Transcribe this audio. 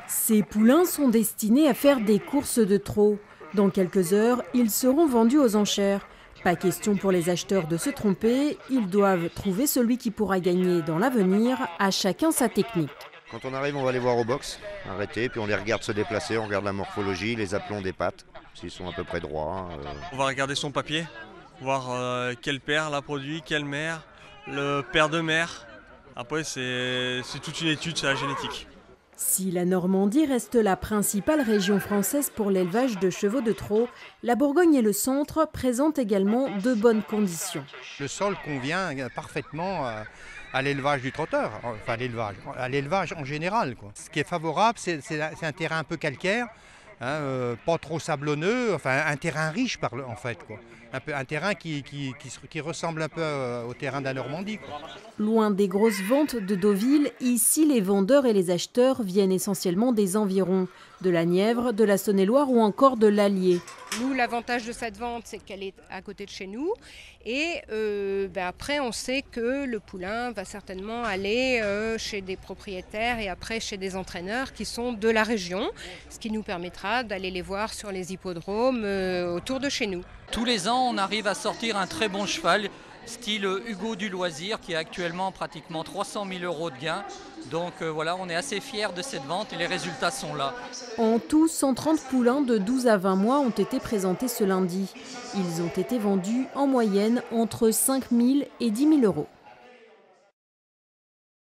Ces poulains sont destinés à faire des courses de trot. Dans quelques heures, ils seront vendus aux enchères. Pas question pour les acheteurs de se tromper, ils doivent trouver celui qui pourra gagner dans l'avenir, à chacun sa technique. Quand on arrive, on va les voir au box, arrêter, puis on les regarde se déplacer, on regarde la morphologie, les aplomb des pattes, s'ils sont à peu près droits. On va regarder son papier, voir quel père l'a produit, quelle mère, le père de mère. Après, c'est toute une étude sur la génétique. Si la Normandie reste la principale région française pour l'élevage de chevaux de trot, la Bourgogne et le centre présentent également de bonnes conditions. Le sol convient parfaitement à l'élevage du trotteur, enfin à l'élevage en général, quoi. Ce qui est favorable, c'est un terrain un peu calcaire, pas trop sablonneux, enfin un terrain riche en fait, quoi. Un terrain qui ressemble un peu au terrain de la Normandie, quoi. Loin des grosses ventes de Deauville, ici les vendeurs et les acheteurs viennent essentiellement des environs, de la Nièvre, de la Saône-et-Loire ou encore de l'Allier. Nous, l'avantage de cette vente, c'est qu'elle est à côté de chez nous. Et après, on sait que le poulain va certainement aller chez des propriétaires et après chez des entraîneurs qui sont de la région, ce qui nous permettra d'aller les voir sur les hippodromes autour de chez nous. Tous les ans, on arrive à sortir un très bon cheval, style Hugo du Loisir, qui a actuellement pratiquement 300 000 € de gains. Donc voilà, on est assez fiers de cette vente et les résultats sont là. En tout, 130 poulains de 12 à 20 mois ont été présentés ce lundi. Ils ont été vendus en moyenne entre 5 000 et 10 000 €.